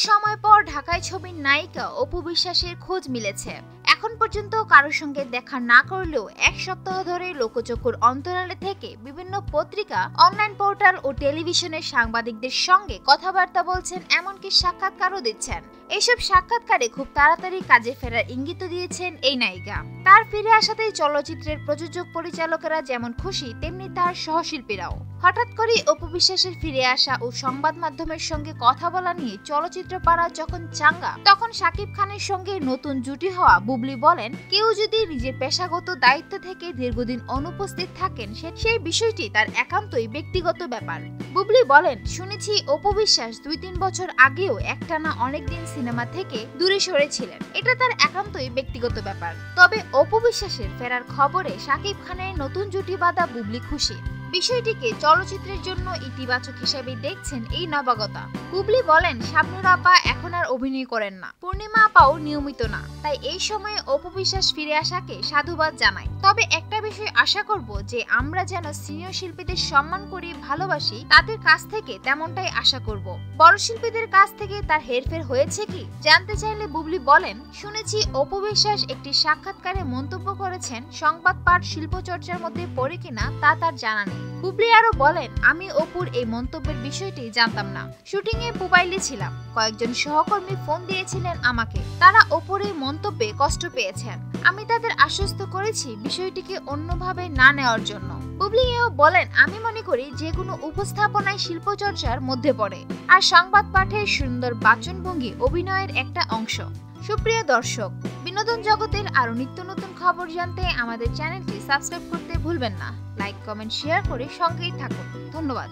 সময় পর ঢাকায় ছবির নায়িকা অপু বিশ্বাসের খোঁজ মিলেছে। এখন পর্যন্ত কারোর সঙ্গে দেখা না করলেও এক সপ্তাহ ধরে লোকচক্ষুর অন্তরালে থেকে বিভিন্ন পত্রিকা, অনলাইন পোর্টাল ও টেলিভিশনের সাংবাদিকদের সঙ্গে কথাবার্তা বলছেন, এমনকি সাক্ষাৎকারও দিচ্ছেন। এইসব সাক্ষাৎকারে খুব তাড়াতাড়ি কাজে ফেরার ইঙ্গিত দিয়েছেন এই নায়িকা। তার ফিরে আসাতেই চলচ্চিত্রের প্রযোজক পরিচালকেরা যেমন খুশি, তেমনি তার সহশিল্পীরাও। হঠাৎ করে অপু বিশ্বাসের ফিরে আসা ও সংবাদ মাধ্যমের সঙ্গে কথা বলা নিয়ে চলচ্চিত্র পাড়া যখন চাঙ্গা, তখন শাকিব খানের সঙ্গে নতুন জুটি হওয়া বুবলি বলেন, কেউ যদি নিজের পেশাগত দায়িত্ব থেকে দীর্ঘদিন অনুপস্থিত থাকেন, সেই বিষয়টি তার একান্তই ব্যক্তিগত ব্যাপার। বুবলি বলেন, শুনেছি অপু বিশ্বাস 2-3 বছর আগেও একটানা অনেকদিন সিনেমা থেকে দূরে সরেছিলেন। এটা তার একান্তই ব্যক্তিগত ব্যাপার। তবে অপু বিশ্বাসের ফেরার খবরে শাকিব খানের নতুন জুটি বাঁধা বুবলি খুশি। বিষয়টিকে চলচ্চিত্রের জন্য ইতিবাচক হিসেবে দেখছেন এই নবাগতা। বুবলি বলেন, শাবনূর আপা এখন আর অভিনয় করেন না, পূর্ণিমা আপাও নিয়মিত না, তাই এই সময়ে অপু বিশ্বাস ফিরে আসাকে সাধুবাদ জানাই। তবে একটা বিষয় আশা করব যে আমরা যেন সিনিয়র শিল্পীদের সম্মান করি, ভালোবাসি, তাদের কাছ থেকে তেমনটাই আশা করব। বড় শিল্পীদের কাছ থেকে তার হেরফের হয়েছে কি জানতে চাইলে বুবলি বলেন, শুনেছি অপু বিশ্বাস একটি সাক্ষাৎকারে মন্তব্য করেছেন, সংবাদ পাঠ শিল্পচর্চার মধ্যে পড়ে কিনা তা তার জানা নেই। বুবলি আরো বলেন, আমি অপুর এই মন্তব্যের বিষয়টি জানতাম না। শুটিং এ মোবাইলে ছিলাম, কয়েকজন সহকর্মী ফোন দিয়েছিলেন আমাকে, তারা অপুর এই মন্তব্যে কষ্ট পেয়েছেন। আমি তাদের আশ্বস্ত করেছি বিষয়টিকে অন্যভাবে না নেওয়ার জন্য। বুবলি এও বলেন, আমি মনে করি যে কোনো উপস্থাপনায় শিল্পচর্চার মধ্যে পড়ে, আর সংবাদ পাঠের সুন্দর বাচনভঙ্গি অভিনয়ের একটা অংশ। সুপ্রিয় দর্শক, বিনোদন জগতের আরো নিত্য নতুন খবর জানতে আমাদের চ্যানেলটি সাবস্ক্রাইব করতে ভুলবেন না। লাইক, কমেন্ট, শেয়ার করে সঙ্গেই থাকুন। ধন্যবাদ।